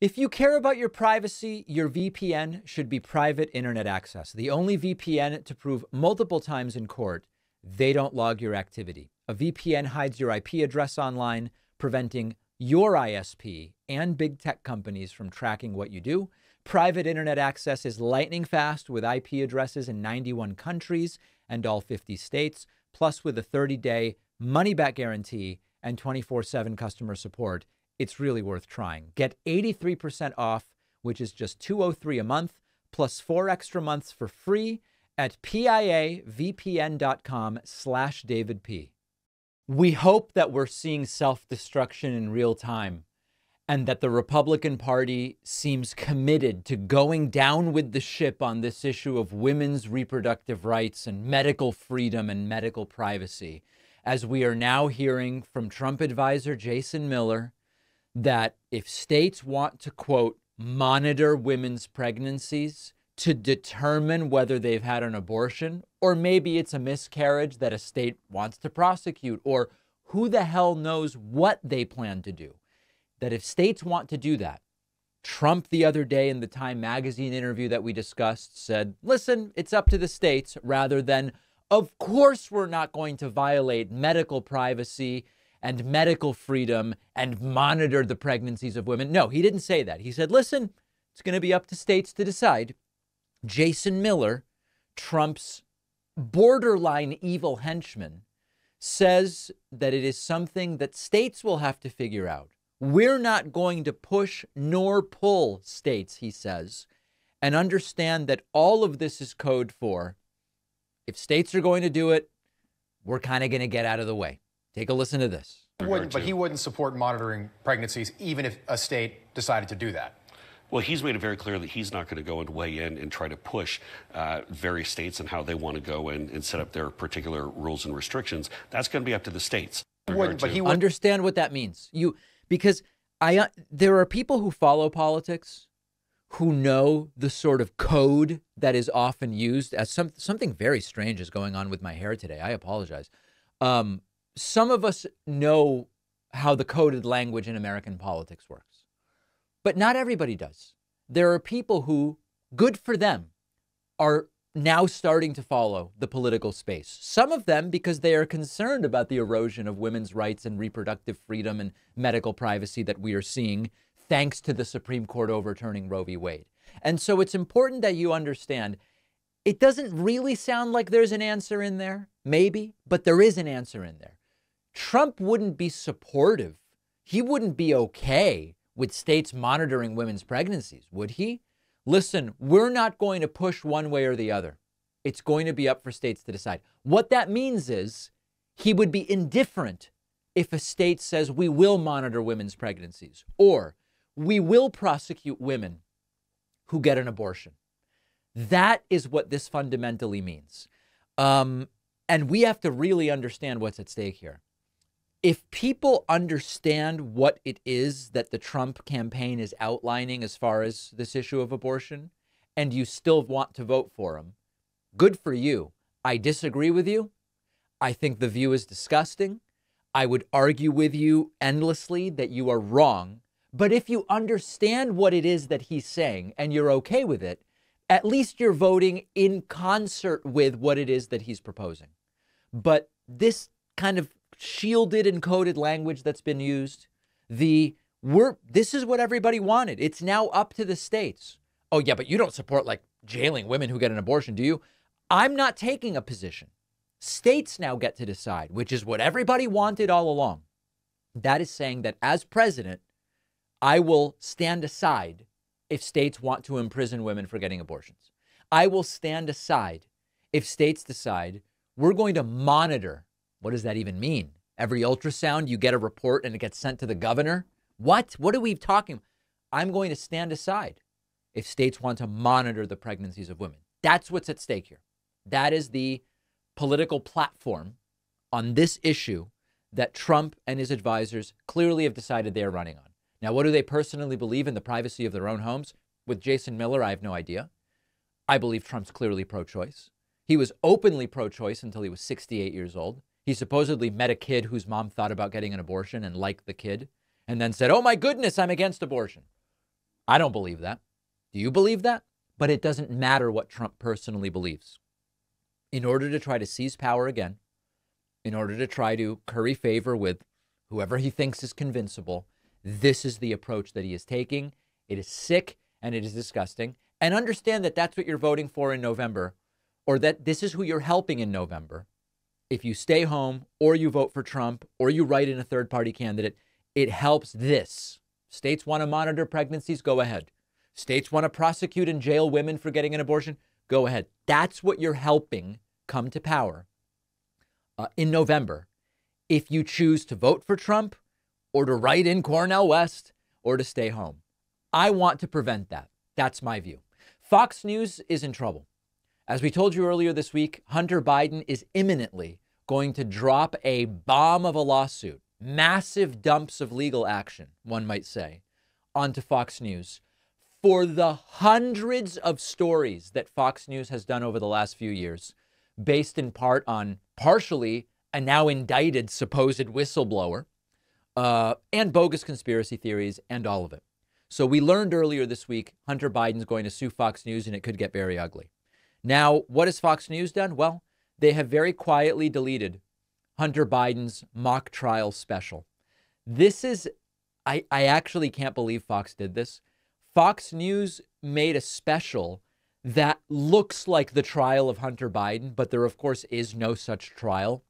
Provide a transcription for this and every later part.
If you care about your privacy, your VPN should be private internet access. The only VPN to prove multiple times in court they don't log your activity. A VPN hides your IP address online, preventing your ISP and big tech companies from tracking what you do. Private internet access is lightning fast with IP addresses in 91 countries and all 50 states, plus with a 30-day money-back guarantee and 24/7 customer support. It's really worth trying. Get 83% off, which is just $203 a month, plus 4 extra months for free at piavpn.com/DavidP. We hope that we're seeing self-destruction in real time and that the Republican Party seems committed to going down with the ship on this issue of women's reproductive rights and medical freedom and medical privacy, as we are now hearing from Trump advisor Jason Miller that if states want to, quote, monitor women's pregnancies to determine whether they've had an abortion, or maybe it's a miscarriage that a state wants to prosecute, or who the hell knows what they plan to do, that if states want to do that, Trump the other day in the Time magazine interview that we discussed said, listen, it's up to the states, rather than, of course, we're not going to violate medical privacy and medical freedom and monitor the pregnancies of women. No, he didn't say that. He said, listen, it's going to be up to states to decide. Jason Miller, Trump's borderline evil henchman, says that it is something that states will have to figure out. We're not going to push nor pull states, he says, and understand that all of this is code for if states are going to do it, we're kind of going to get out of the way. Take a listen to this. But he wouldn't support monitoring pregnancies even if a state decided to do that. Well, he's made it very clear that he's not going to go and weigh in and try to push various states and how they want to go in and set up their particular rules and restrictions. That's going to be up to the states. But he would understand what that means. Because there are people who follow politics who know the sort of code that is often used as something very strange is going on with my hair today. I apologize. Some of us know how the coded language in American politics works, but not everybody does. There are people who, good for them, are now starting to follow the political space. Some of them because they are concerned about the erosion of women's rights and reproductive freedom and medical privacy that we are seeing thanks to the Supreme Court overturning Roe v. Wade. And so it's important that you understand it doesn't really sound like there's an answer in there, maybe, but there is an answer in there. Trump wouldn't be supportive. He wouldn't be okay with states monitoring women's pregnancies, would he? Listen, we're not going to push one way or the other. It's going to be up for states to decide. What that means is he would be indifferent if a state says we will monitor women's pregnancies or we will prosecute women who get an abortion. That is what this fundamentally means. And we have to really understand what's at stake here. If people understand what it is that the Trump campaign is outlining as far as this issue of abortion, and you still want to vote for him, good for you. I disagree with you. I think the view is disgusting. I would argue with you endlessly that you are wrong. But if you understand what it is that he's saying and you're okay with it, at least you're voting in concert with what it is that he's proposing. But this kind of shielded and coded language that's been used, this is what everybody wanted. It's now up to the states. Oh, yeah, but you don't support like jailing women who get an abortion, do you? I'm not taking a position. States now get to decide, which is what everybody wanted all along. That is saying that as president, I will stand aside if states want to imprison women for getting abortions. I will stand aside if states decide we're going to monitor. What does that even mean? Every ultrasound, you get a report and it gets sent to the governor? What? What are we talking? I'm going to stand aside if states want to monitor the pregnancies of women. That's what's at stake here. That is the political platform on this issue that Trump and his advisors clearly have decided they are running on. Now, what do they personally believe in the privacy of their own homes? With Jason Miller, I have no idea. I believe Trump's clearly pro-choice. He was openly pro-choice until he was 68 years old. He supposedly met a kid whose mom thought about getting an abortion and liked the kid and then said, oh, my goodness, I'm against abortion. I don't believe that. Do you believe that? But it doesn't matter what Trump personally believes. In order to try to seize power again, in order to try to curry favor with whoever he thinks is convincible, this is the approach that he is taking. It is sick and it is disgusting. And understand that that's what you're voting for in November, or that this is who you're helping in November. If you stay home or you vote for Trump or you write in a third-party candidate, it helps this. States want to monitor pregnancies, go ahead. States want to prosecute and jail women for getting an abortion, go ahead. That's what you're helping come to power in November. If you choose to vote for Trump or to write in Cornel West or to stay home. I want to prevent that. That's my view. Fox News is in trouble. As we told you earlier this week, Hunter Biden is imminently going to drop a bomb of a lawsuit, massive dumps of legal action, one might say, onto Fox News for the hundreds of stories that Fox News has done over the last few years, based in part on partially a now indicted supposed whistleblower and bogus conspiracy theories and all of it. So we learned earlier this week, Hunter Biden's going to sue Fox News and it could get very ugly. Now, what has Fox News done? Well, they have very quietly deleted Hunter Biden's mock trial special. This is, I actually can't believe Fox did this. Fox News made a special that looks like the trial of Hunter Biden, but there, of course, is no such trial.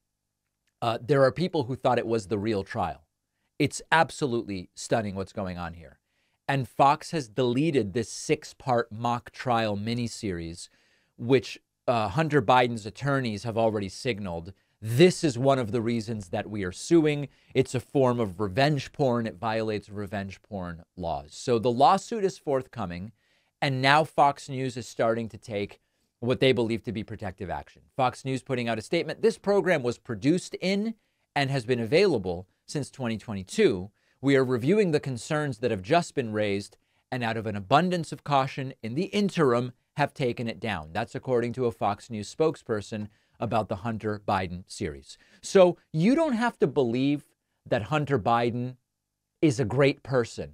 There are people who thought it was the real trial. It's absolutely stunning what's going on here. And Fox has deleted this 6-part mock trial miniseries, which Hunter Biden's attorneys have already signaled. This is one of the reasons that we are suing. It's a form of revenge porn. It violates revenge porn laws. So the lawsuit is forthcoming. And now Fox News is starting to take what they believe to be protective action. Fox News putting out a statement. This program was produced in and has been available since 2022. We are reviewing the concerns that have just been raised and out of an abundance of caution in the interim have taken it down. That's according to a Fox News spokesperson about the Hunter Biden series. So you don't have to believe that Hunter Biden is a great person.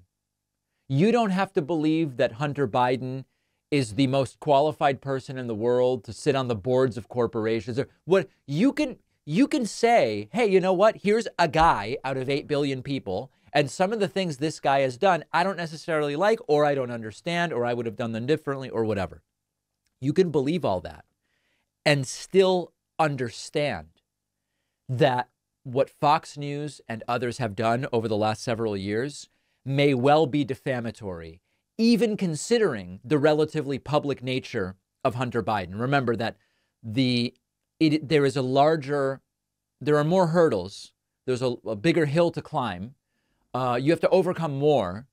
You don't have to believe that Hunter Biden is the most qualified person in the world to sit on the boards of corporations. Or what you can say, hey, you know what? Here's a guy out of 8 billion people. And some of the things this guy has done, I don't necessarily like, or I don't understand, or I would have done them differently, or whatever. You can believe all that and still understand that what Fox News and others have done over the last several years may well be defamatory, even considering the relatively public nature of Hunter Biden. Remember that there are more hurdles. There's a bigger hill to climb. You have to overcome more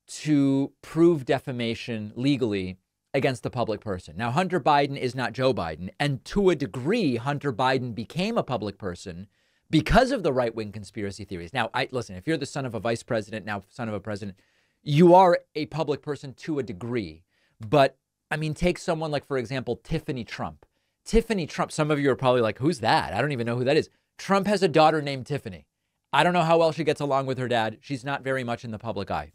to prove defamation legally against the public person. Now, Hunter Biden is not Joe Biden. And to a degree, Hunter Biden became a public person because of the right-wing conspiracy theories. Now, listen, if you're the son of a vice president, now son of a president, you are a public person to a degree. But, I mean, take someone like, for example, Tiffany Trump. Tiffany Trump, some of you are probably like, who's that? I don't even know who that is. Trump has a daughter named Tiffany. I don't know how well she gets along with her dad. She's not very much in the public eye.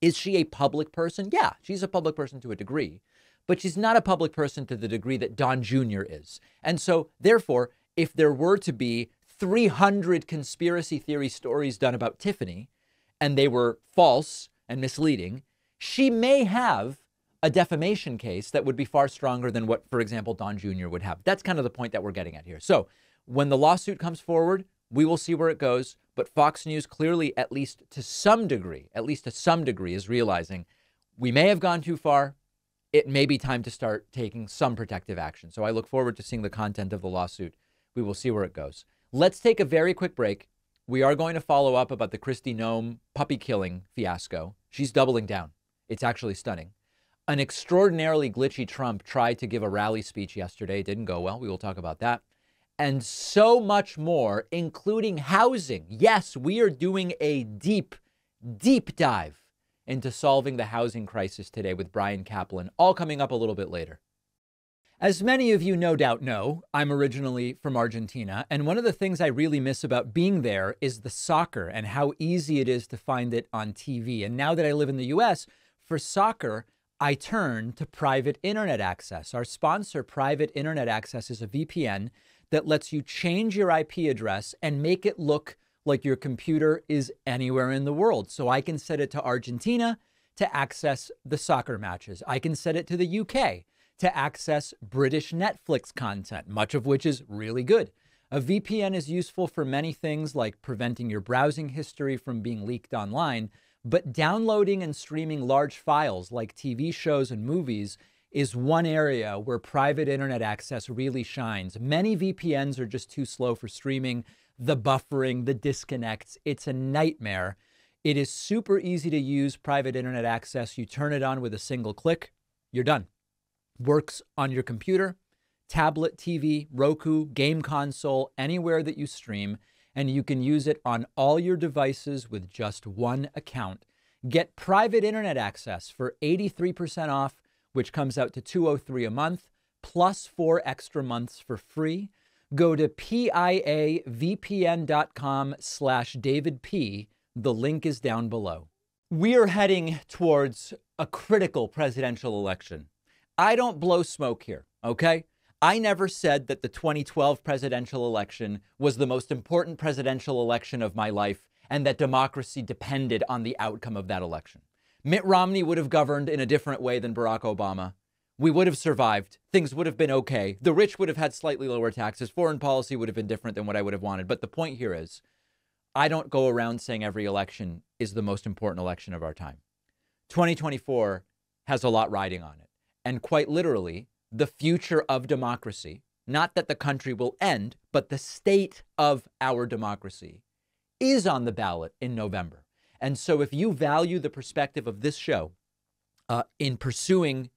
Is she a public person? Yeah, she's a public person to a degree, but she's not a public person to the degree that Don Jr. is. And so, therefore, if there were to be 300 conspiracy theory stories done about Tiffany, and they were false and misleading, she may have a defamation case that would be far stronger than what, for example, Don Jr. would have. That's kind of the point that we're getting at here. So when the lawsuit comes forward, we will see where it goes. But Fox News clearly, at least to some degree, is realizing we may have gone too far. It may be time to start taking some protective action. So I look forward to seeing the content of the lawsuit. We will see where it goes. Let's take a very quick break. We are going to follow up about the Kristi Noem puppy killing fiasco. She's doubling down. It's actually stunning. An extraordinarily glitchy Trump tried to give a rally speech yesterday. It didn't go well. We will talk about that. And so much more, including housing. Yes, we are doing a deep dive into solving the housing crisis today with Bryan Caplan, all coming up a little bit later. As many of you no doubt know, I'm originally from Argentina, and one of the things I really miss about being there is the soccer and how easy it is to find it on TV. And now that I live in the U.S., for soccer, I turn to private internet access. Our sponsor, Private Internet Access, is a VPN that lets you change your IP address and make it look like your computer is anywhere in the world. So I can set it to Argentina to access the soccer matches. I can set it to the UK to access British Netflix content, much of which is really good. A VPN is useful for many things like preventing your browsing history from being leaked online, but downloading and streaming large files like TV shows and movies is one area where private internet access really shines. Many VPNs are just too slow for streaming, the buffering, the disconnects. It's a nightmare. It is super easy to use private internet access. You turn it on with a single click, you're done. Works on your computer, tablet, TV, Roku, game console, anywhere that you stream, and you can use it on all your devices with just one account. Get private internet access for 83% off, which comes out to $203 a month, plus 4 extra months for free. Go to piavpn.com/DavidP. The link is down below. We are heading towards a critical presidential election. I don't blow smoke here, okay? I never said that the 2012 presidential election was the most important presidential election of my life and that democracy depended on the outcome of that election. Mitt Romney would have governed in a different way than Barack Obama. We would have survived. Things would have been okay. The rich would have had slightly lower taxes. Foreign policy would have been different than what I would have wanted. But the point here is, I don't go around saying every election is the most important election of our time. 2024 has a lot riding on it. And quite literally, the future of democracy, not that the country will end, but the state of our democracy is on the ballot in November. And so if you value the perspective of this show in preserving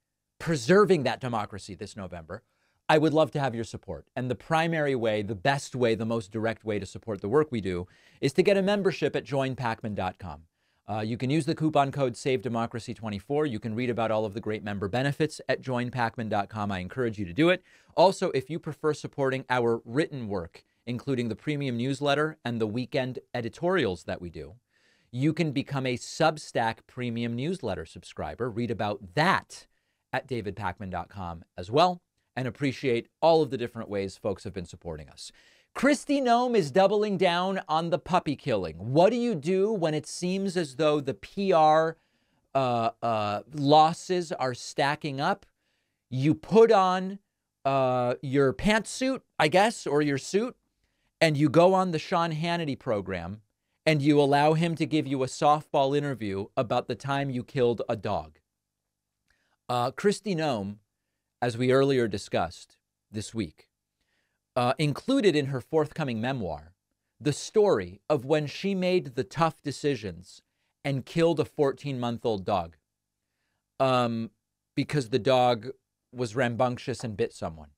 that democracy this November, I would love to have your support. And the primary way, the best way, the most direct way to support the work we do is to get a membership at joinpakman.com. You can use the coupon code SAVEDEMOCRACY24. You can read about all of the great member benefits at joinpakman.com. I encourage you to do it. Also, if you prefer supporting our written work, including the premium newsletter and the weekend editorials that we do, you can become a Substack premium newsletter subscriber. Read about that at davidpakman.com as well, and appreciate all of the different ways folks have been supporting us. Kristi Noem is doubling down on the puppy killing. What do you do when it seems as though the PR losses are stacking up? You put on your pantsuit, I guess, or your suit, and you go on the Sean Hannity program, and you allow him to give you a softball interview about the time you killed a dog. Kristi Noem, as we earlier discussed this week, included in her forthcoming memoir the story of when she made the tough decisions and killed a 14-month-old dog because the dog was rambunctious and bit someone.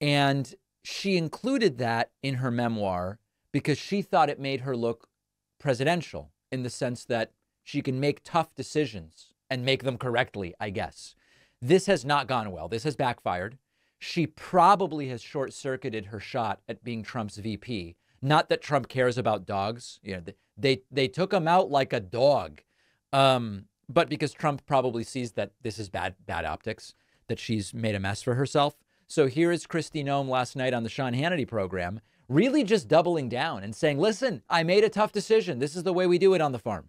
And she included that in her memoir because she thought it made her look presidential in the sense that she can make tough decisions and make them correctly, I guess. This has not gone well. This has backfired. She probably has short-circuited her shot at being Trump's VP. Not that Trump cares about dogs. You know, they took him out like a dog. But because Trump probably sees that this is bad optics, that she's made a mess for herself. So here is Kristi Noem last night on the Sean Hannity program, really just doubling down and saying, listen, I made a tough decision. This is the way we do it on the farm.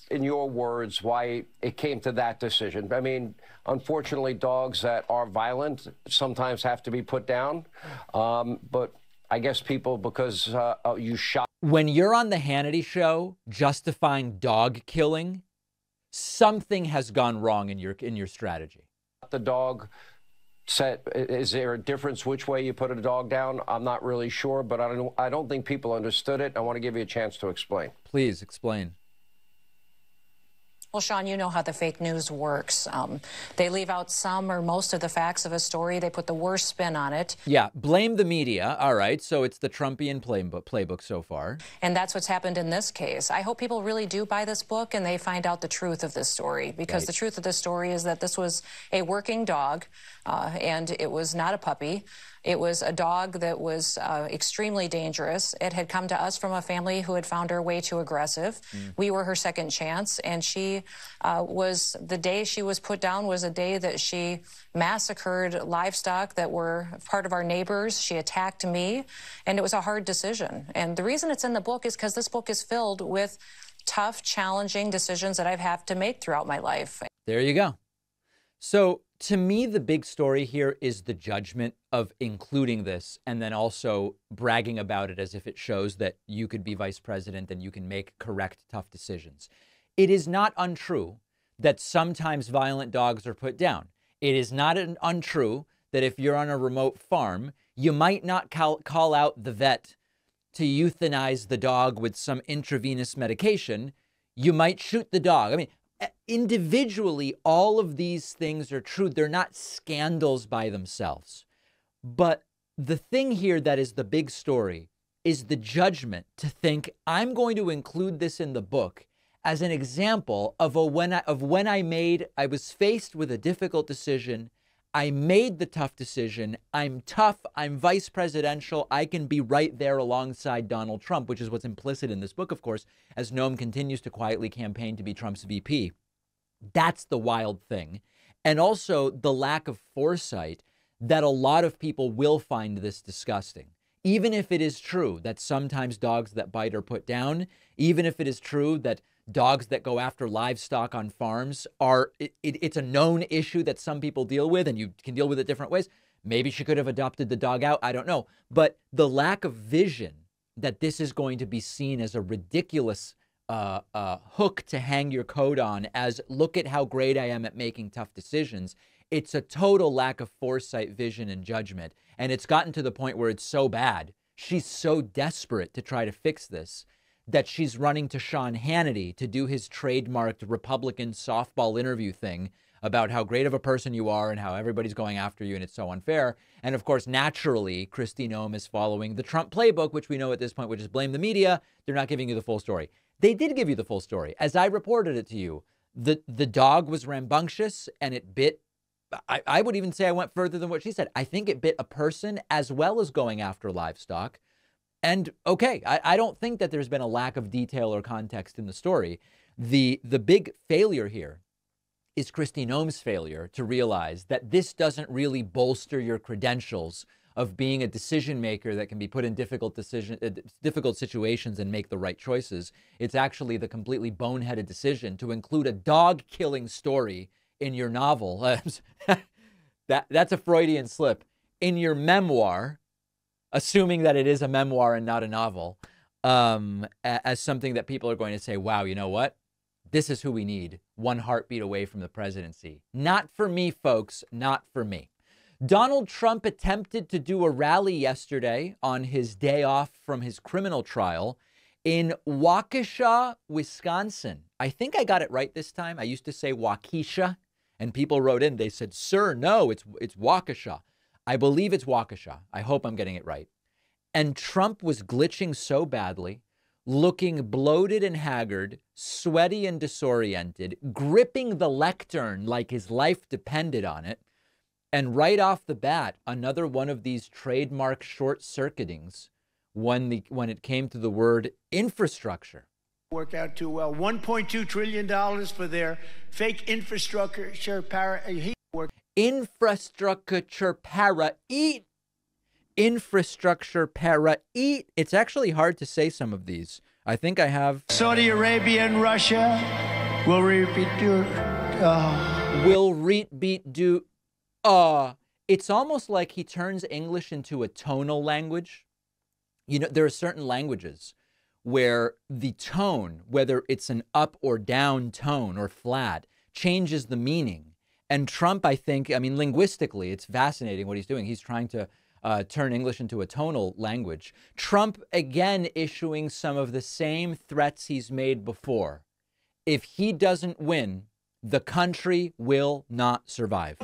In your words, why it came to that decision. I mean, unfortunately, dogs that are violent sometimes have to be put down. But I guess people, because you shot. When you're on the Hannity show justifying dog killing, something has gone wrong in your strategy. The dog set, is there a difference which way you put a dog down? I'm not really sure, but I don't think people understood it. I want to give you a chance to explain. Please explain. Well, Sean, you know how the fake news works. They leave out some or most of the facts of a story. They put the worst spin on it. Yeah, blame the media. All right, so it's the Trumpian playbook so far. And that's what's happened in this case. I hope people really do buy this book and they find out the truth of this story, because the truth of this story is that this was a working dog, and it was not a puppy. It was a dog that was extremely dangerous. It had come to us from a family who had found her way too aggressive. We were her second chance, and she day was the day she was put down was a day that she massacred livestock that were part of our neighbors. She attacked me, and it was a hard decision. And the reason it's in the book is because this book is filled with tough, challenging decisions that I've had to make throughout my life. There you go. So to me, the big story here is the judgment of including this and then also bragging about it as if it shows that you could be vice president and you can make correct, tough decisions. It is not untrue that sometimes violent dogs are put down. It is not untrue that if you're on a remote farm, you might not call out the vet to euthanize the dog with some intravenous medication. You might shoot the dog. I mean, individually, all of these things are true. They're not scandals by themselves. But the thing here that is the big story is the judgment to think I'm going to include this in the book as an example of when I was faced with a difficult decision. I made the tough decision. I'm tough. I'm vice presidential. I can be right there alongside Donald Trump, which is what's implicit in this book, of course, as Noem continues to quietly campaign to be Trump's VP. That's the wild thing. And also the lack of foresight that a lot of people will find this disgusting. Even if it is true that sometimes dogs that bite are put down, even if it is true that dogs that go after livestock on farms it's a known issue that some people deal with, and you can deal with it different ways. Maybe she could have adopted the dog out. I don't know. But the lack of vision that this is going to be seen as a ridiculous hook to hang your coat on as look at how great I am at making tough decisions. It's a total lack of foresight, vision, and judgment. And it's gotten to the point where it's so bad. She's so desperate to try to fix this that she's running to Sean Hannity to do his trademarked Republican softball interview thing about how great of a person you are and how everybody's going after you and it's so unfair. And of course, naturally, Kristi Noem is following the Trump playbook, which we know at this point, which is blame the media. They're not giving you the full story. They did give you the full story. As I reported it to you, the dog was rambunctious and it bit, I would even say I went further than what she said. I think it bit a person as well as going after livestock. And okay, I don't think that there's been a lack of detail or context in the story. The big failure here is Kristi Noem's failure to realize that this doesn't really bolster your credentials of being a decision maker that can be put in difficult situations and make the right choices. It's actually the completely boneheaded decision to include a dog killing story in your novel. That's a Freudian slip. In your memoir, assuming that it is a memoir and not a novel, as something that people are going to say, wow, you know what? This is who we need. One heartbeat away from the presidency. Not for me, folks. Not for me. Donald Trump attempted to do a rally yesterday on his day off from his criminal trial in Waukesha, Wisconsin. I think I got it right this time. I used to say Waukesha, and people wrote in. They said, sir, no, it's Waukesha. I believe it's Waukesha. I hope I'm getting it right. And Trump was glitching so badly, looking bloated and haggard, sweaty and disoriented, gripping the lectern like his life depended on it. And right off the bat, another one of these trademark short-circuitings when it came to the word infrastructure. Work out too well. $1.2 trillion for their fake infrastructure. Infrastructure para-eat. Infrastructure para-eat. It's actually hard to say some of these. I think I have. Saudi Arabia and Russia will repeat do. Will repeat do. It's almost like he turns English into a tonal language. You know, there are certain languages where the tone, whether it's an up or down tone or flat, changes the meaning. And Trump, I mean, linguistically, it's fascinating what he's doing. He's trying to turn English into a tonal language. Trump, again, issuing some of the same threats he's made before. If he doesn't win, the country will not survive.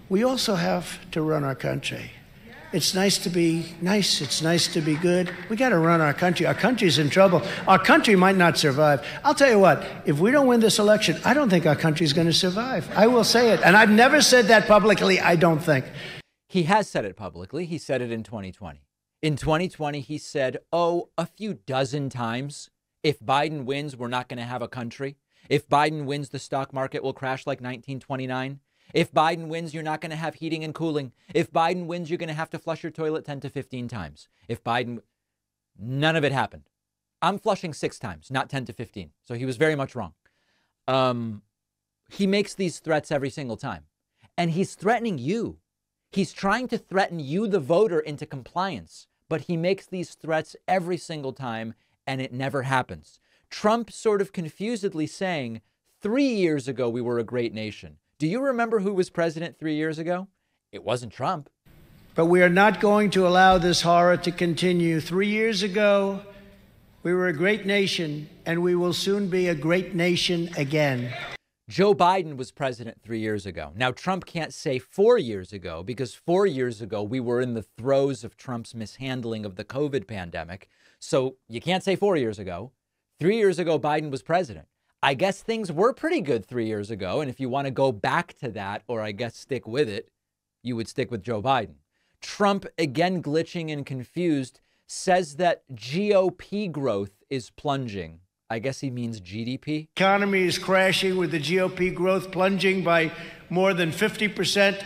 We also have to run our country. It's nice to be nice. It's nice to be good. We got to run our country. Our country's in trouble. Our country might not survive. I'll tell you what, if we don't win this election, I don't think our country's going to survive. I will say it. And I've never said that publicly, I don't think. He has said it publicly. He said it in 2020. In 2020, he said, a few dozen times, if Biden wins, we're not going to have a country. If Biden wins, the stock market will crash like 1929. If Biden wins, you're not going to have heating and cooling. If Biden wins, you're going to have to flush your toilet 10 to 15 times. If Biden, none of it happened. I'm flushing 6 times, not 10 to 15. So he was very much wrong. He makes these threats every single time. And he's threatening you. He's trying to threaten you, the voter, into compliance. But he makes these threats every single time, and it never happens. Trump sort of confusedly saying, 3 years ago, we were a great nation. Do you remember who was president 3 years ago? It wasn't Trump. But we are not going to allow this horror to continue. 3 years ago, we were a great nation, and we will soon be a great nation again. Joe Biden was president 3 years ago. Now, Trump can't say 4 years ago because 4 years ago, we were in the throes of Trump's mishandling of the COVID pandemic. So you can't say 4 years ago. 3 years ago, Biden was president. I guess things were pretty good 3 years ago. And if you want to go back to that, or I guess stick with it, you would stick with Joe Biden. Trump, again glitching and confused, says that GOP growth is plunging. I guess he means GDP. Economy is crashing with the GOP growth plunging by more than 50%.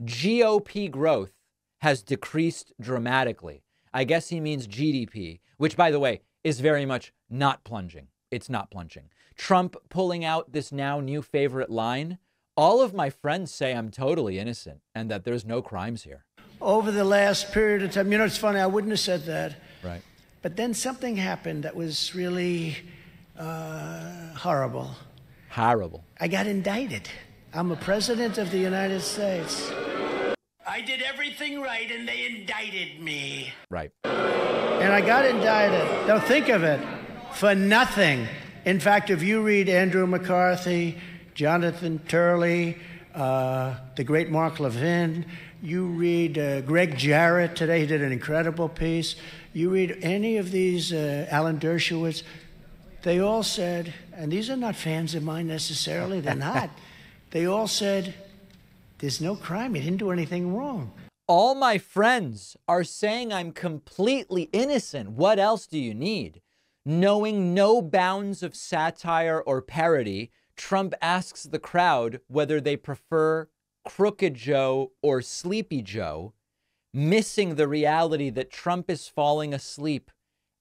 GOP growth has decreased dramatically. I guess he means GDP, which, by the way, is very much not plunging. It's not plunging. Trump pulling out this now new favorite line. All of my friends say I'm totally innocent and that there's no crimes here. Over the last period of time, you know, it's funny, I wouldn't have said that. Right. But then something happened that was really horrible. Horrible. I got indicted. I'm a president of the United States. I did everything right and they indicted me. Right. And I got indicted. Now think of it, for nothing. In fact, if you read Andrew McCarthy, Jonathan Turley, the great Mark Levin, you read Greg Jarrett today, he did an incredible piece. You read any of these, Alan Dershowitz, they all said, and these are not fans of mine necessarily, they're not. They all said, there's no crime, you didn't do anything wrong. All my friends are saying I'm completely innocent. What else do you need? Knowing no bounds of satire or parody, Trump asks the crowd whether they prefer Crooked Joe or Sleepy Joe, missing the reality that Trump is falling asleep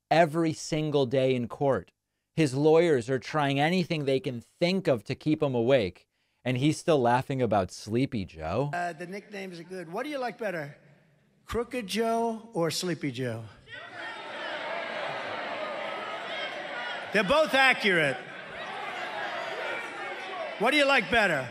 every single day in court. His lawyers are trying anything they can think of to keep him awake, and he's still laughing about Sleepy Joe. The nicknames are good. What do you like better, Crooked Joe or Sleepy Joe? They're both accurate. What do you like better?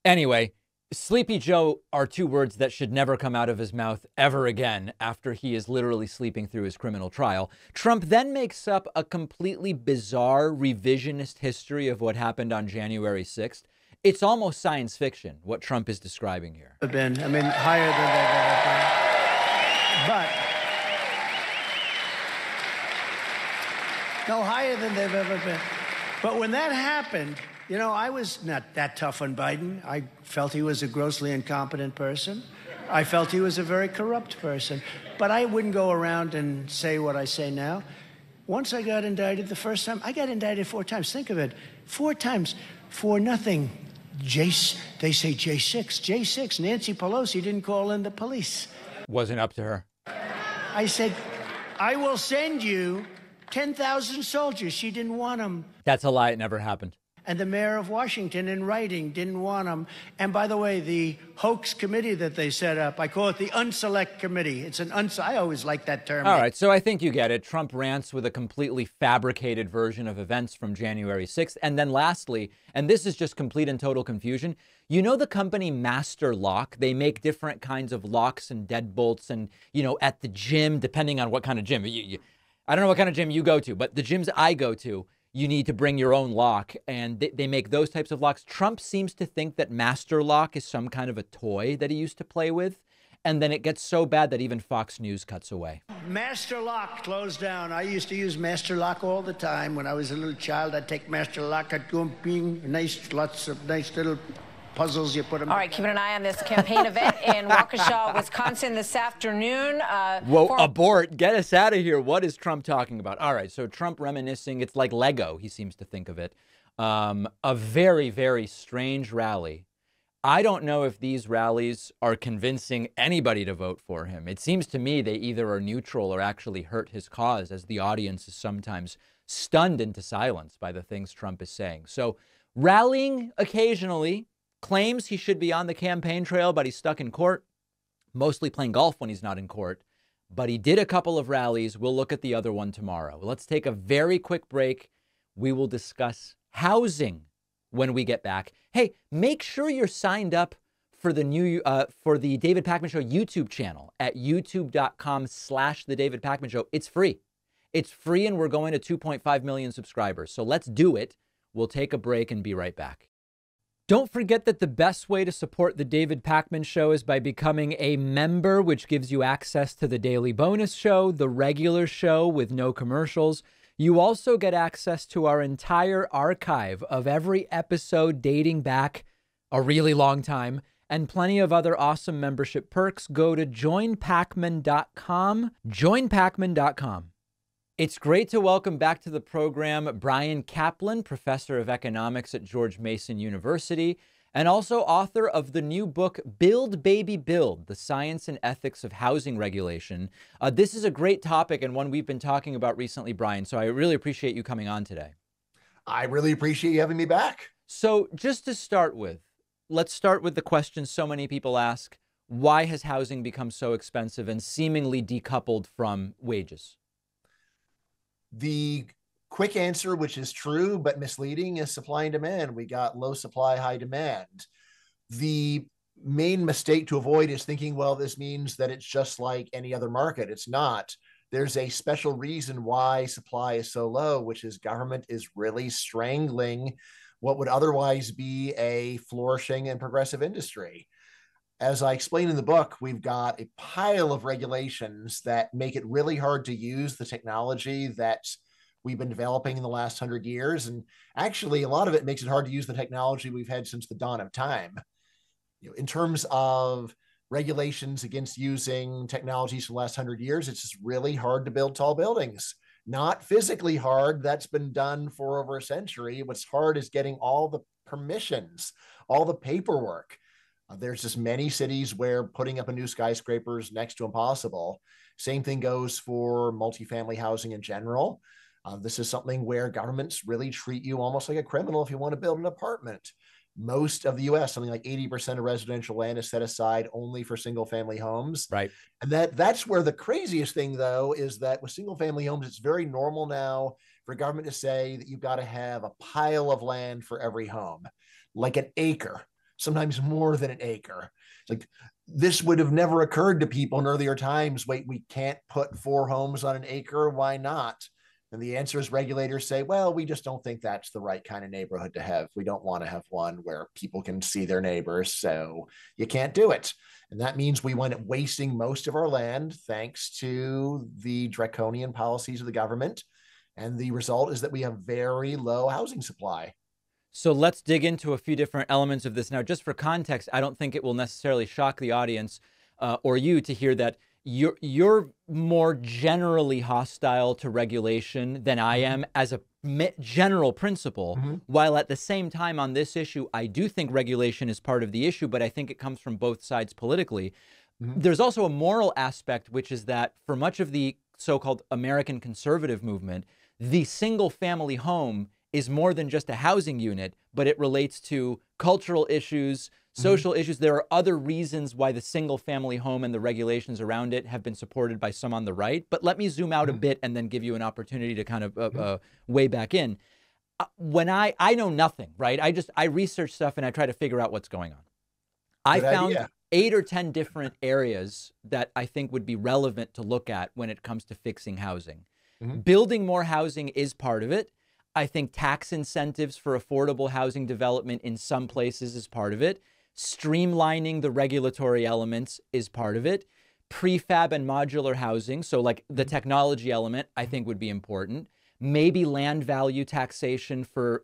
Anyway, Sleepy Joe are two words that should never come out of his mouth ever again after he is literally sleeping through his criminal trial. Trump then makes up a completely bizarre revisionist history of what happened on January 6th. It's almost science fiction, what Trump is describing here. I mean, higher than they've ever been. No, higher than they've ever been. But when that happened, you know, I was not that tough on Biden. I felt he was a grossly incompetent person. I felt he was a very corrupt person. But I wouldn't go around and say what I say now. Once I got indicted the first time, I got indicted 4 times. Think of it, 4 times for nothing. They say J6. J6, Nancy Pelosi didn't call in the police. Wasn't up to her. I said, I will send you 10,000 soldiers. She didn't want them. That's a lie. It never happened. And the mayor of Washington, in writing, didn't want them. And by the way, the hoax committee that they set up, I call it the unselect committee. It's an I always like that term. All right, so I think you get it. Trump rants with a completely fabricated version of events from January 6th. And then lastly, and this is just complete and total confusion, you know the company Master Lock? They make different kinds of locks and deadbolts and, you know, at the gym, depending on what kind of gym. I don't know what kind of gym you go to, but the gyms I go to, you need to bring your own lock, and they make those types of locks. Trump seems to think that Master Lock is some kind of a toy that he used to play with, and then it gets so bad that even Fox News cuts away. Master Lock closed down. I used to use Master Lock all the time. When I was a little child, I'd take Master Lock, I'd go and bing, lots of nice little puzzles, you put them All right, keeping an eye on this campaign event in Waukesha, Wisconsin this afternoon. Whoa, abort. Get us out of here. What is Trump talking about? All right, so Trump reminiscing. It's like Lego, he seems to think of it. A very, very strange rally. I don't know if these rallies are convincing anybody to vote for him. It seems to me they either are neutral or actually hurt his cause, as the audience is sometimes stunned into silence by the things Trump is saying. So rallying occasionally, claims he should be on the campaign trail, but he's stuck in court, mostly playing golf when he's not in court. But he did a couple of rallies. We'll look at the other one tomorrow. Let's take a very quick break. We will discuss housing when we get back. Hey, make sure you're signed up for the the David Pakman Show YouTube channel at youtube.com/The David Pakman Show. It's free. It's free, and we're going to 2.5 million subscribers. So let's do it. We'll take a break and be right back. Don't forget that the best way to support the David Pakman Show is by becoming a member, which gives you access to the daily bonus show, the regular show with no commercials. You also get access to our entire archive of every episode dating back a really long time, and plenty of other awesome membership perks. Go to joinpakman.com, joinpakman.com. It's great to welcome back to the program Bryan Caplan, professor of economics at George Mason University, and also author of the new book, Build, Baby, Build, The Science and Ethics of Housing Regulation. This is a great topic and one we've been talking about recently, Bryan, so I really appreciate you coming on today. I really appreciate you having me back. So just to start with, let's start with the question so many people ask: why has housing become so expensive and seemingly decoupled from wages? The quick answer, which is true but misleading, is supply and demand. We got low supply, high demand. The main mistake to avoid is thinking, well, this means that it's just like any other market. It's not. There's a special reason why supply is so low, which is government is really strangling what would otherwise be a flourishing and progressive industry. As I explain in the book, we've got a pile of regulations that make it really hard to use the technology that we've been developing in the last 100 years. And actually, a lot of it makes it hard to use the technology we've had since the dawn of time. In terms of regulations against using technologies for the last 100 years, it's just really hard to build tall buildings. Not physically hard. That's been done for over a century. What's hard is getting all the permissions, all the paperwork. There's just many cities where putting up a new skyscraper is next to impossible. Same thing goes for multifamily housing in general. This is something where governments really treat you almost like a criminal if you want to build an apartment. Most of the U.S., something like 80% of residential land is set aside only for single-family homes. Right. And that's where the craziest thing, though, is that with single-family homes, it's very normal now for government to say that you've got to have a pile of land for every home, like an acre. Sometimes more than an acre. It's like, this would have never occurred to people in earlier times. Wait, we can't put 4 homes on an acre. Why not? And the answer is regulators say, well, we just don't think that's the right kind of neighborhood to have. We don't want to have one where people can see their neighbors. So you can't do it. And that means we wind up wasting most of our land thanks to the draconian policies of the government. And the result is that we have very low housing supply. So let's dig into a few different elements of this. Now, just for context, I don't think it will necessarily shock the audience or you to hear that you're more generally hostile to regulation than I am as a general principle, while at the same time on this issue, I do think regulation is part of the issue, but I think it comes from both sides politically. There's also a moral aspect, which is that for much of the so-called American conservative movement, the single-family home is more than just a housing unit, but it relates to cultural issues, social issues. There are other reasons why the single family home and the regulations around it have been supported by some on the right. But let me zoom out a bit and then give you an opportunity to kind of weigh back in. When I know nothing, right? I research stuff and I try to figure out what's going on. I found 8 or 10 different areas that I think would be relevant to look at when it comes to fixing housing. Building more housing is part of it. I think tax incentives for affordable housing development in some places is part of it. Streamlining the regulatory elements is part of it. Prefab and modular housing, so like the technology element, I think would be important. maybe land value taxation for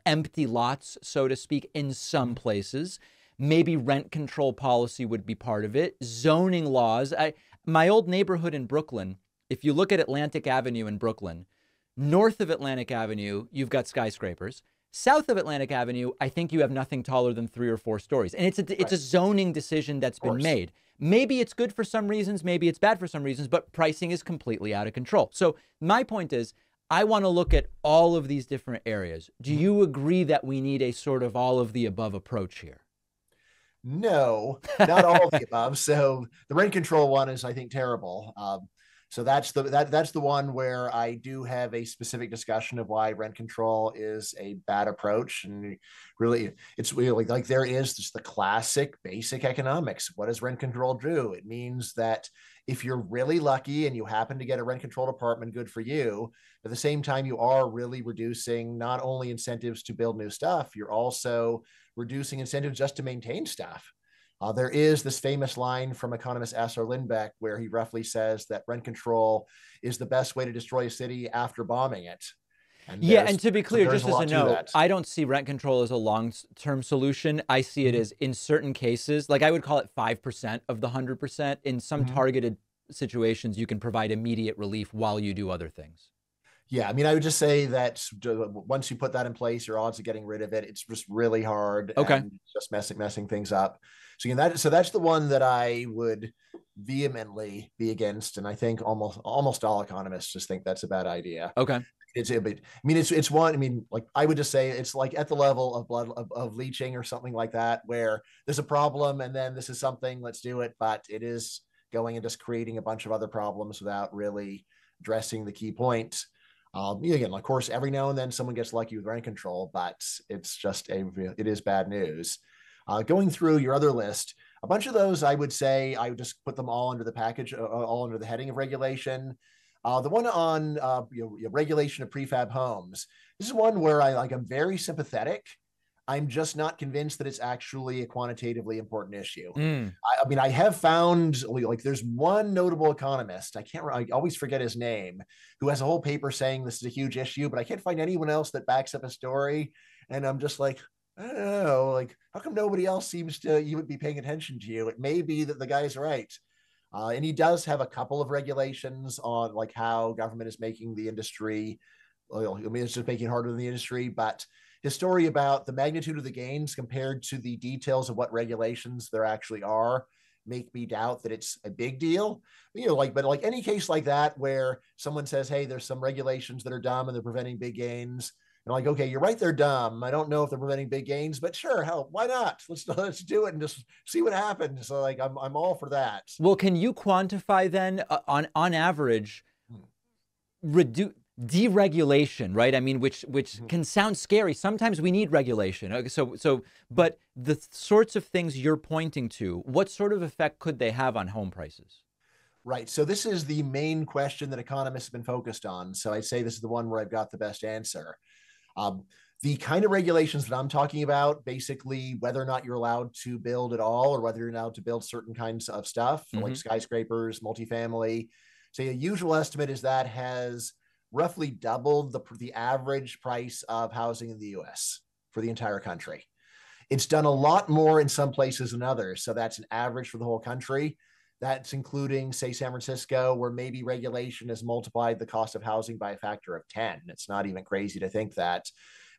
empty lots, so to speak, in some places. Maybe rent control policy would be part of it. Zoning laws. My old neighborhood in Brooklyn, if you look at Atlantic Avenue in Brooklyn, north of Atlantic Avenue, you've got skyscrapers. South of Atlantic Avenue, I think you have nothing taller than 3 or 4 stories. And it's a zoning decision that's been made. Maybe it's good for some reasons, maybe it's bad for some reasons, but pricing is completely out of control. So my point is, I want to look at all of these different areas. Do you agree that we need a sort of all of the above approach here? No, not all of the above. So the rent control one is, I think, terrible. So that's the one where I do have a specific discussion of why rent control is a bad approach. And really, it's really like there is just the classic basic economics. What does rent control do? It means that if you're really lucky and you happen to get a rent controlled apartment, good for you. At the same time, you are really reducing not only incentives to build new stuff, you're also reducing incentives just to maintain stuff. There is this famous line from economist Assar Lindbeck where he roughly says that rent control is the best way to destroy a city after bombing it. And to be clear, just as a note, I don't see rent control as a long-term solution. I see it as, in certain cases, like I would call it 5% of the 100%. In some targeted situations, you can provide immediate relief while you do other things. Yeah, I mean, I would just say that once you put that in place, your odds of getting rid of it, it's just really hard. Okay. And just messing things up. So again, that's the one that I would vehemently be against, and I think almost all economists just think that's a bad idea. Okay. It's one. I mean, like I would just say it's like at the level of blood of leaching or something like that, where there's a problem and then this is something, let's do it, but it is going and just creating a bunch of other problems without really addressing the key point. Again, of course, every now and then someone gets lucky with rent control, but it's just it is bad news. Going through your other list, a bunch of those, I would say, I would just put them all under the package, all under the heading of regulation. The one on regulation of prefab homes. This is one where I'm very sympathetic. I'm just not convinced that it's actually a quantitatively important issue. I mean, I have found like there's one notable economist, I always forget his name, who has a whole paper saying this is a huge issue, but I can't find anyone else that backs up a story. And I'm just like, I don't know, like, how come nobody else seems to even be paying attention to you? It may be that the guy's right. And he does have a couple of regulations on like how government is making the industry, it's just making it harder than the industry, but his story about the magnitude of the gains compared to the details of what regulations there actually are make me doubt that it's a big deal. But like any case like that, where someone says, hey, there's some regulations that are dumb and they're preventing big gains. And like, okay, you're right, they're dumb. I don't know if they're preventing big gains, but sure, hell, why not? Let's do it and just see what happens. So like, I'm all for that. Well, can you quantify then on average, deregulation, right? I mean, which can sound scary. Sometimes we need regulation. Okay, but the sorts of things you're pointing to, what sort of effect could they have on home prices? Right. So this is the main question that economists have been focused on. So I'd say this is the one where I've got the best answer. The kind of regulations that I'm talking about, basically whether or not you're allowed to build at all or whether you're allowed to build certain kinds of stuff, like skyscrapers, multifamily. So a usual estimate is that has roughly doubled the average price of housing in the US for the entire country. It's done a lot more in some places than others. So that's an average for the whole country. That's including, say, San Francisco, where maybe regulation has multiplied the cost of housing by a factor of 10. It's not even crazy to think that,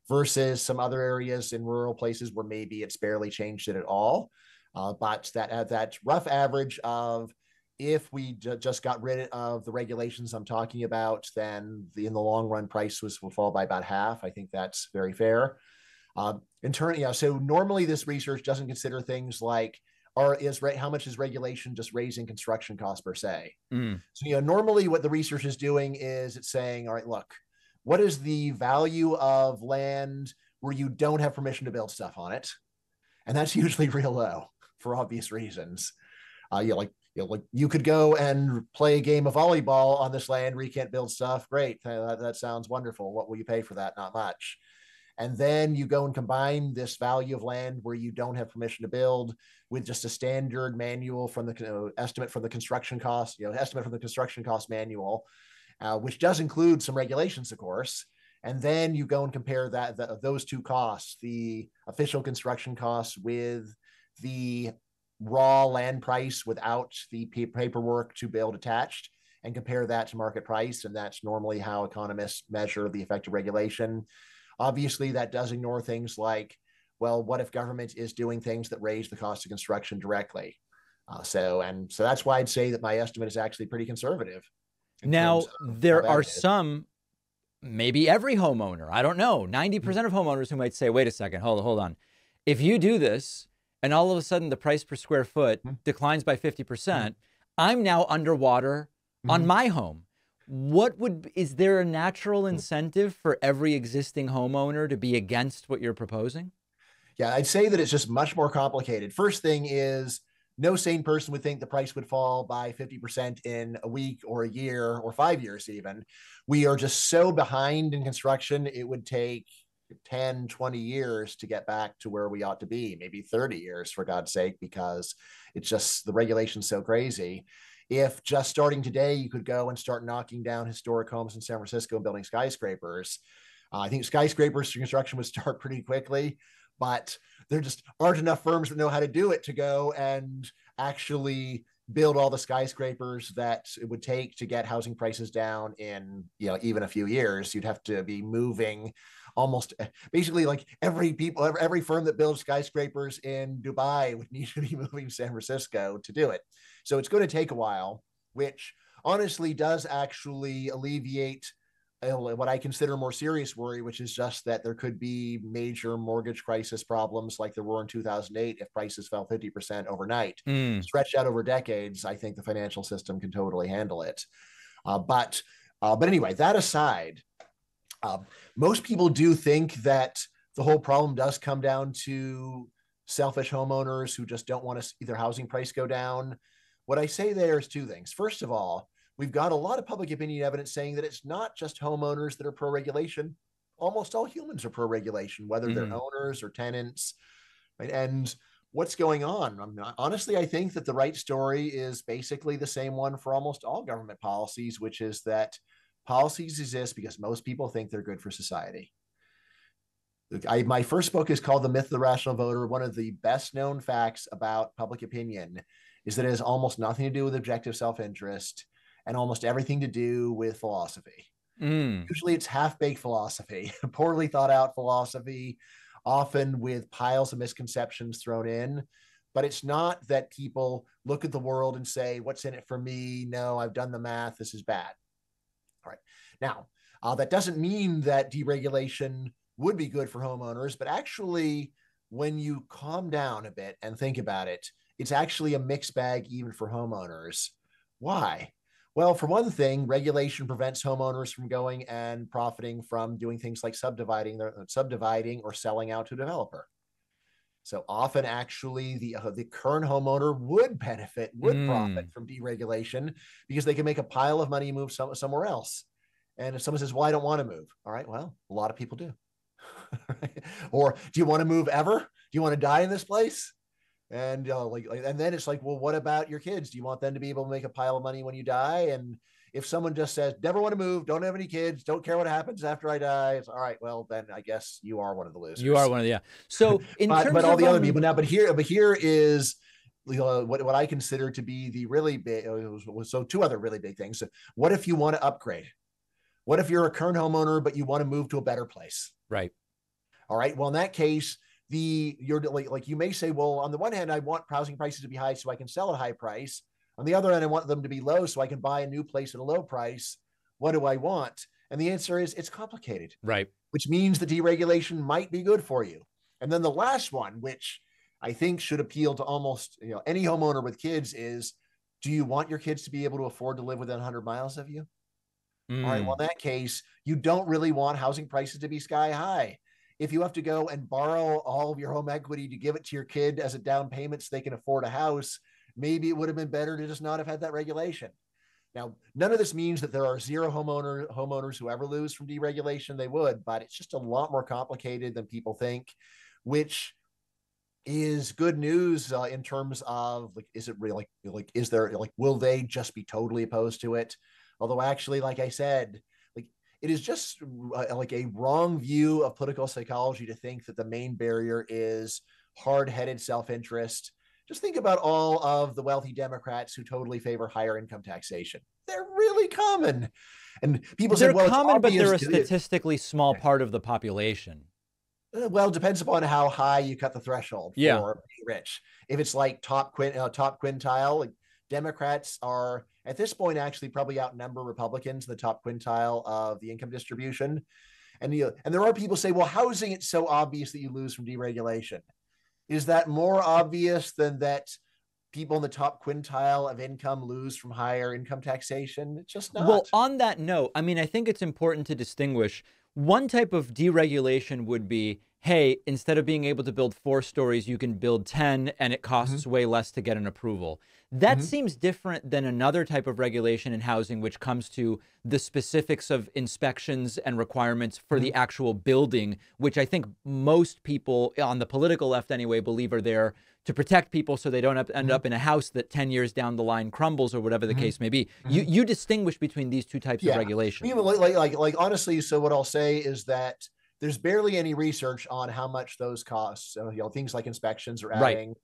versus some other areas in rural places where maybe it's barely changed it at all. But that rough average of, if we just got rid of the regulations I'm talking about, then in the long run, prices will fall by about half. I think that's very fair. So normally this research doesn't consider things like, how much is regulation just raising construction costs per se? So, normally what the research is doing is it's saying, all right, look, what is the value of land where you don't have permission to build stuff on it? And that's usually real low for obvious reasons. You could go and play a game of volleyball on this land where you can't build stuff. Great. That sounds wonderful. What will you pay for that? Not much. And then you go and combine this value of land where you don't have permission to build with just a standard manual from the estimate from the construction cost, estimate from the construction cost manual. which does include some regulations, of course. And then you go and compare those two costs, the official construction costs with the raw land price without the paperwork to build attached, and compare that to market price. And that's normally how economists measure the effect of regulation. Obviously, that does ignore things like, well, what if government is doing things that raise the cost of construction directly? So that's why I'd say that my estimate is actually pretty conservative. Now, there are some, maybe every homeowner, I don't know, 90% of homeowners who might say, wait a second, hold on. If you do this and all of a sudden the price per square foot declines by 50%, I'm now underwater on my home. Is there a natural incentive for every existing homeowner to be against what you're proposing? Yeah, I'd say that it's just much more complicated. First thing is, no sane person would think the price would fall by 50% in a week or a year or 5 years even. We are just so behind in construction, it would take 10, 20 years to get back to where we ought to be, maybe 30 years for God's sake, because it's just, the regulation's so crazy. If just starting today, you could go and start knocking down historic homes in San Francisco and building skyscrapers. I think skyscrapers construction would start pretty quickly, but there just aren't enough firms that know how to do it to go and actually build all the skyscrapers that it would take to get housing prices down in, even a few years. You'd have to be moving almost basically like every firm that builds skyscrapers in Dubai would need to be moving to San Francisco to do it. So it's going to take a while, which honestly does actually alleviate what I consider more serious worry, which is just that there could be major mortgage crisis problems like there were in 2008 if prices fell 50% overnight. Stretched out over decades, I think the financial system can totally handle it. But anyway, that aside, most people do think that the whole problem does come down to selfish homeowners who just don't want to see their housing price go down. What I say there is two things. First of all, we've got a lot of public opinion evidence saying that it's not just homeowners that are pro-regulation. Almost all humans are pro-regulation, whether they're owners or tenants. Right? And what's going on? Honestly, I think that the right story is basically the same one for almost all government policies, which is that policies exist because most people think they're good for society. My first book is called The Myth of the Rational Voter. One of the best known facts about public opinion is that it has almost nothing to do with objective self-interest and almost everything to do with philosophy. Usually it's half-baked philosophy, poorly thought out philosophy, often with piles of misconceptions thrown in. But it's not that people look at the world and say, what's in it for me? No, I've done the math. This is bad. All right. Now, that doesn't mean that deregulation would be good for homeowners, but actually, when you calm down a bit and think about it, it's actually a mixed bag even for homeowners. Why? Well, for one thing, regulation prevents homeowners from going and profiting from doing things like subdividing or selling out to a developer. So often, actually, the current homeowner would profit from deregulation because they can make a pile of money and move somewhere else. And if someone says, well, I don't want to move. All right, well, a lot of people do. Or do you want to move ever? Do you want to die in this place? And and then it's like, well, what about your kids? Do you want them to be able to make a pile of money when you die? And if someone just says, never want to move, don't have any kids, don't care what happens after I die, it's all right. Well, then I guess you are one of the losers. You are one of the, yeah. So in terms but all of the other people now, but here is what I consider to be the really big. So two other really big things. So what if you want to upgrade? What if you're a current homeowner, but you want to move to a better place? Right. All right. Well, in that case, you're like you may say, well, on the one hand, I want housing prices to be high so I can sell at a high price. On the other hand, I want them to be low so I can buy a new place at a low price. What do I want? And the answer is it's complicated. Right. Which means the deregulation might be good for you. And then the last one, which I think should appeal to almost any homeowner with kids, is, do you want your kids to be able to afford to live within 100 miles of you? All right. Well, in that case, you don't really want housing prices to be sky high. If you have to go and borrow all of your home equity to give it to your kid as a down payment so they can afford a house, maybe it would have been better to just not have had that regulation. Now, none of this means that there are zero homeowners who ever lose from deregulation. They would, but it's just a lot more complicated than people think, which is good news in terms of is it really will they just be totally opposed to it? Although actually, like I said, like it is just like a wrong view of political psychology to think that the main barrier is hard-headed self-interest. Just think about all of the wealthy Democrats who totally favor higher income taxation. They're really common. And people say, well, common, it's but they're a obvious. statistically small part of the population. Well, it depends upon how high you cut the threshold for being rich. If it's like top quintile, like Democrats are at this point actually probably outnumber Republicans in the top quintile of the income distribution. And there are people say, well, housing, it's so obvious that you lose from deregulation. Is that more obvious than that people in the top quintile of income lose from higher income taxation? It's just not. Well, on that note, I mean, I think it's important to distinguish. One type of deregulation would be, hey, instead of being able to build 4 stories, you can build 10 and it costs way less to get an approval. That seems different than another type of regulation in housing, which comes to the specifics of inspections and requirements for the actual building, which I think most people on the political left anyway believe are there to protect people so they don't end up in a house that 10 years down the line crumbles or whatever the case may be. You distinguish between these two types of regulation. You know, like honestly, so what I'll say is that there's barely any research on how much those costs. So, things like inspections are adding. Right.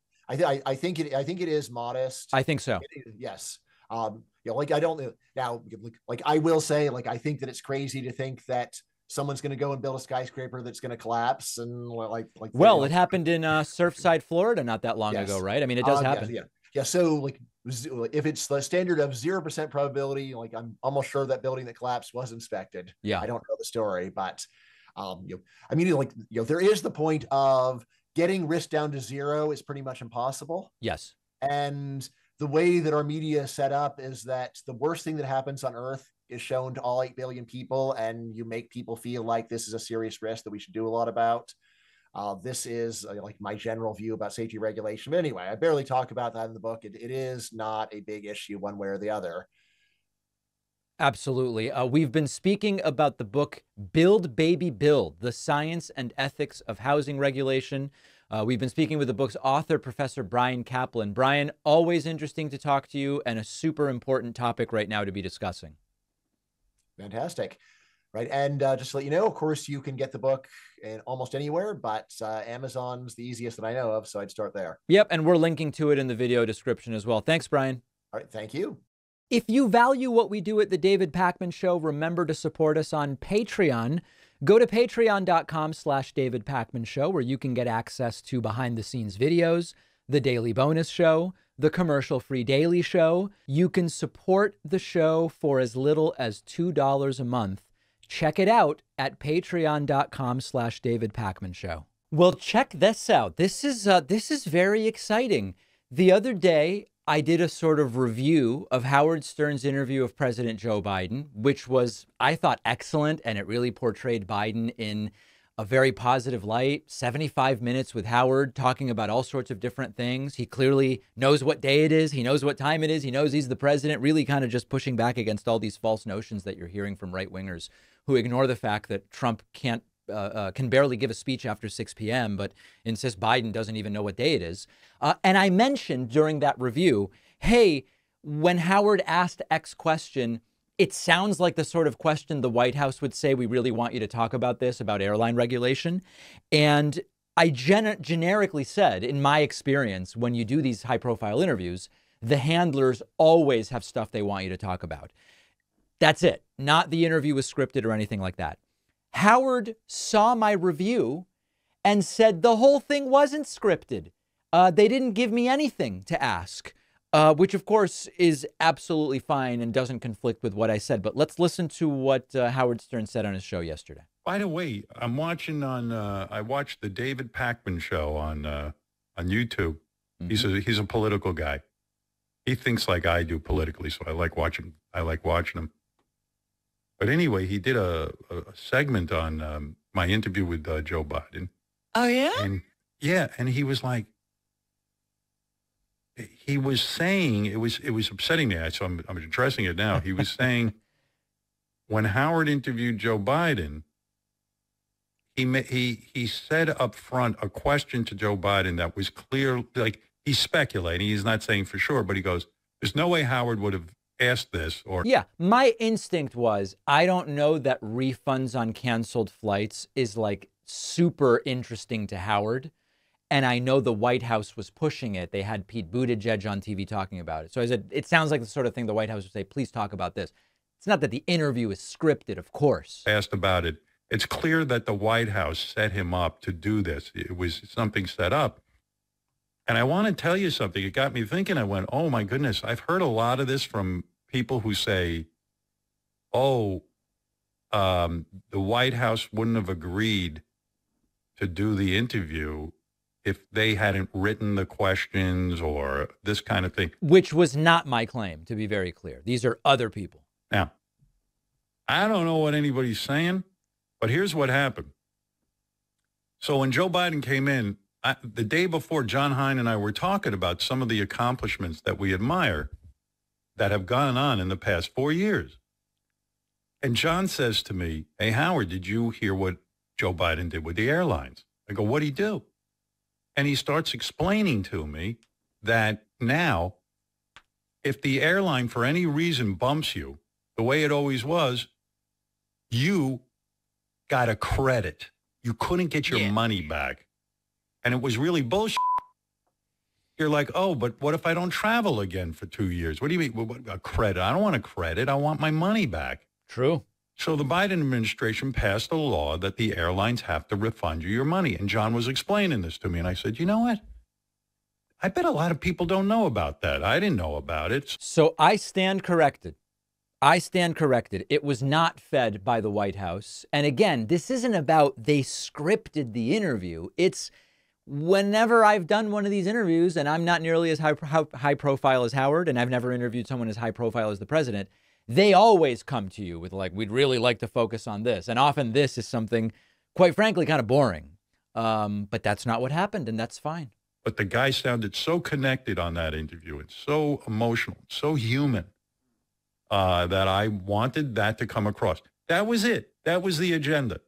I think it is modest. I think so. Yes. Like I don't now, like I will say, like I think that it's crazy to think that someone's going to go and build a skyscraper that's going to collapse and well, it happened in Surfside, Florida, not that long ago, right? I mean, it does happen. Yeah. So like if it's the standard of 0% probability, like I'm almost sure that building that collapsed was inspected. Yeah. I don't know the story, but I mean, there is the point of getting risk down to 0 is pretty much impossible. Yes. And the way that our media is set up is that the worst thing that happens on Earth is shown to all 8 billion people, and you make people feel like this is a serious risk that we should do a lot about. This is like my general view about safety regulation. But anyway, I barely talk about that in the book. It is not a big issue one way or the other. Absolutely. We've been speaking about the book, Build, Baby, Build, The Science and Ethics of Housing Regulation. We've been speaking with the book's author, Professor Bryan Caplan. Bryan, always interesting to talk to you and a super important topic right now to be discussing. Fantastic. Right. And just to let you know, of course, you can get the book in almost anywhere, but Amazon's the easiest that I know of. So I'd start there. Yep. And we're linking to it in the video description as well. Thanks, Bryan. All right. Thank you. If you value what we do at The David Pakman Show, remember to support us on Patreon. Go to patreon.com/David Pakman Show, where you can get access to behind-the-scenes videos, the daily bonus show, the commercial-free daily show. You can support the show for as little as $2 a month. Check it out at patreon.com/David Pakman Show. Well, check this out. This is very exciting. The other day, I did a sort of review of Howard Stern's interview of President Joe Biden, which was, I thought, excellent, and it really portrayed Biden in a very positive light. 75 minutes with Howard talking about all sorts of different things. He clearly knows what day it is. He knows what time it is. He knows he's the president, really kind of just pushing back against all these false notions that you're hearing from right-wingers who ignore the fact that Trump can barely give a speech after 6 p.m., but insists Biden doesn't even know what day it is. And I mentioned during that review, hey, when Howard asked X question, it sounds like the sort of question the White House would say, we really want you to talk about this, about airline regulation. And I generically said, in my experience, when you do these high-profile interviews, the handlers always have stuff they want you to talk about. That's it. Not the interview was scripted or anything like that. Howard saw my review and said the whole thing wasn't scripted. They didn't give me anything to ask, which, of course, is absolutely fine and doesn't conflict with what I said. But let's listen to what Howard Stern said on his show yesterday. By the way, I watched the David Pakman Show on YouTube. Mm-hmm. He's a political guy. He thinks like I do politically, so I like watching him. But anyway, he did a segment on my interview with Joe Biden. Oh, yeah? And he was like, he was saying, it was upsetting me, so I'm addressing it now. He was saying when Howard interviewed Joe Biden, he said up front a question to Joe Biden that was clear, like he's speculating. He's not saying for sure, but he goes, there's no way Howard would have asked this or... Yeah, my instinct was, I don't know that refunds on canceled flights is like super interesting to Howard. And I know the White House was pushing it. They had Pete Buttigieg on TV talking about it. So I said, it sounds like the sort of thing the White House would say, please talk about this. It's not that the interview is scripted, of course. Asked about it. It's clear that the White House set him up to do this. It was something set up. And I want to tell you something. It got me thinking. I went, oh, my goodness. I've heard a lot of this from people who say, oh, the White House wouldn't have agreed to do the interview if they hadn't written the questions or this kind of thing. Which was not my claim, to be very clear. These are other people. Now, I don't know what anybody's saying, but here's what happened. So when Joe Biden came in, the day before, John Hein and I were talking about some of the accomplishments that we admire that have gone on in the past 4 years. And John says to me, hey, Howard, did you hear what Joe Biden did with the airlines? I go, what'd he do? And he starts explaining to me that now, if the airline for any reason bumps you, the way it always was, you got a credit. You couldn't get your money back. And it was really bullshit. You're like, oh, but what if I don't travel again for 2 years? What do you mean? What, a credit? I don't want a credit. I want my money back. True. So the Biden administration passed a law that the airlines have to refund you your money. And John was explaining this to me. And I said, you know what? I bet a lot of people don't know about that. I didn't know about it. So I stand corrected. It was not fed by the White House. And again, this isn't about they scripted the interview. It's whenever I've done one of these interviews, and I'm not nearly as high profile as Howard, and I've never interviewed someone as high profile as the president, they always come to you with like, we'd really like to focus on this. And often this is something, quite frankly, kind of boring. But that's not what happened, and that's fine. But the guy sounded so connected on that interview and so emotional, so human, that I wanted that to come across. That was it. That was the agenda.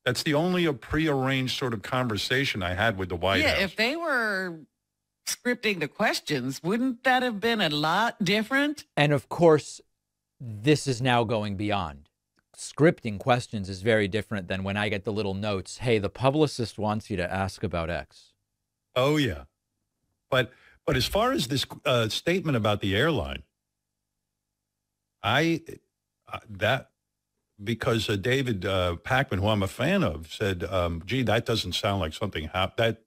That's the only prearranged sort of conversation I had with the White House. Yeah, if they were scripting the questions, wouldn't that have been a lot different? And of course, this is now going beyond. Scripting questions is very different than when I get the little notes, hey, the publicist wants you to ask about X. Oh, yeah. But as far as this statement about the airline, because David Pakman, who I'm a fan of, said, gee, that doesn't sound like something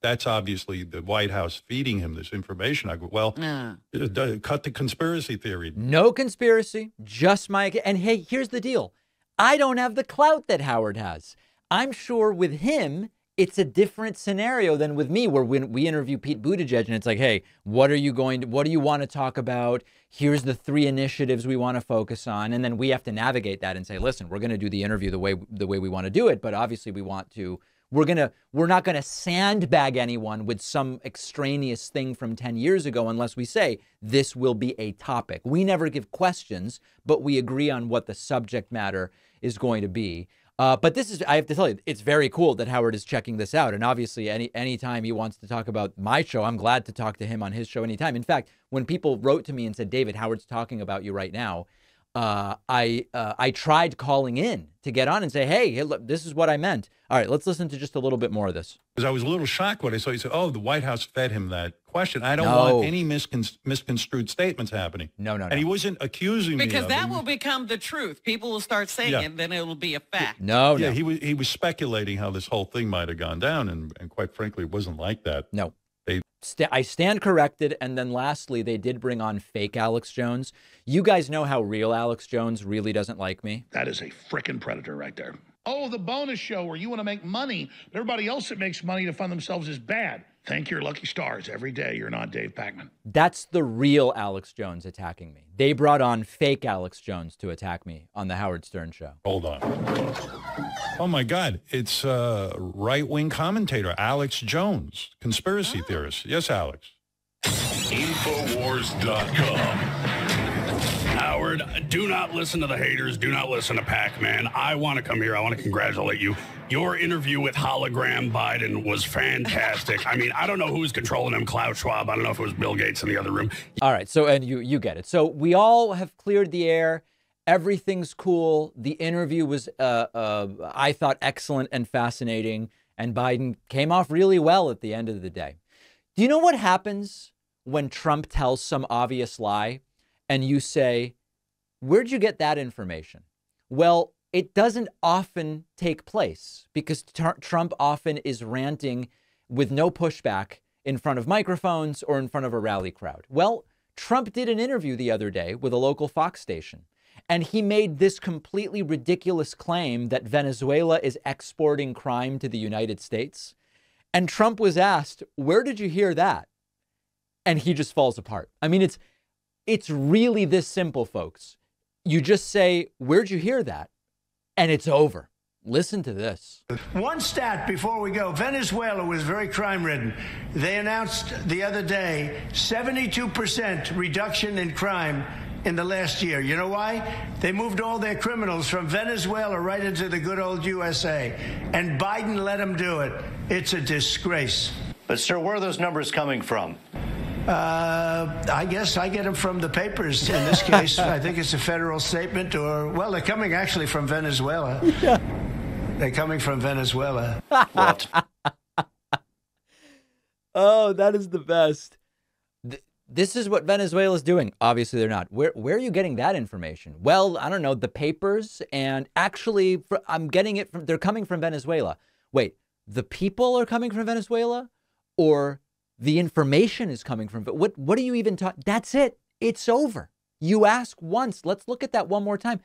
that's obviously the White House feeding him this information. I go, well, cut the conspiracy theory. No conspiracy, just my... And hey, here's the deal. I don't have the clout that Howard has. I'm sure with him, it's a different scenario than with me, where when we interview Pete Buttigieg and it's like, hey, what do you want to talk about? Here's the 3 initiatives we want to focus on. And then we have to navigate that and say, listen, we're going to do the interview the way we want to do it. But obviously we're not going to sandbag anyone with some extraneous thing from 10 years ago unless we say this will be a topic. We never give questions, but we agree on what the subject matter is going to be. But this is, I have to tell you, it's very cool that Howard is checking this out. And obviously, anytime he wants to talk about my show, I'm glad to talk to him on his show anytime. In fact, when people wrote to me and said, David, Howard's talking about you right now, I tried calling in to get on and say, hey, look, this is what I meant. All right, let's listen to just a little bit more of this. Because I was a little shocked when I saw, he said, oh, the White House fed him that question. I don't want any misconstrued statements happening. No. And he wasn't accusing me of it. Because that will become the truth. People will start saying it, then it will be a fact. No. He was speculating how this whole thing might have gone down, and quite frankly, it wasn't like that. No. I stand corrected. And then lastly, they did bring on fake Alex Jones. You guys know how real Alex Jones really doesn't like me. That is a frickin' predator right there. Oh, the bonus show where you want to make money, but everybody else that makes money to fund themselves is bad. Thank your lucky stars every day you're not Dave Pakman. That's the real Alex Jones attacking me. They brought on fake Alex Jones to attack me on the Howard Stern show. Hold on. Oh, my God. It's right-wing commentator Alex Jones, conspiracy theorist. Yes, Alex. Infowars.com. Howard board. Do not listen to the haters. Do not listen to Pakman. I want to come here. I want to congratulate you. Your interview with hologram Biden was fantastic. I mean, I don't know who's controlling him, Klaus Schwab. I don't know if it was Bill Gates in the other room. All right. So, and you get it. So we all have cleared the air. Everything's cool. The interview was, I thought, excellent and fascinating. And Biden came off really well at the end of the day. Do you know what happens when Trump tells some obvious lie and you say, where'd you get that information? Well, it doesn't often take place because Trump often is ranting with no pushback in front of microphones or in front of a rally crowd. Well, Trump did an interview the other day with a local Fox station, and he made this completely ridiculous claim that Venezuela is exporting crime to the United States. And Trump was asked, where did you hear that? And he just falls apart. I mean, it's really this simple, folks. You just say, where'd you hear that? And it's over. Listen to this. One stat before we go. Venezuela was very crime-ridden. They announced the other day 72% reduction in crime in the last year. You know why? They moved all their criminals from Venezuela right into the good old USA. And Biden let them do it. It's a disgrace. But, sir, where are those numbers coming from? I guess I get them from the papers. In this case, I think it's a federal statement or, well, they're coming actually from Venezuela. Yeah. They're coming from Venezuela. What? Oh, that is the best. This is what Venezuela's doing. Obviously, they're not. Where are you getting that information? Well, I don't know, the papers. And actually, I'm getting it from, they're coming from Venezuela. Wait, the people are coming from Venezuela? Or the information is coming from, what are you even talking? That's it. It's over. You ask once. Let's look at that one more time.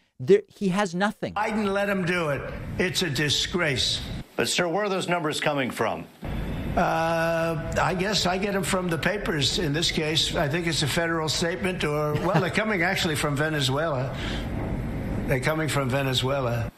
He has nothing. Biden let him do it. It's a disgrace. But, sir, where are those numbers coming from? I guess I get them from the papers. In this case, I think it's a federal statement or, well, they're coming actually from Venezuela. They're coming from Venezuela.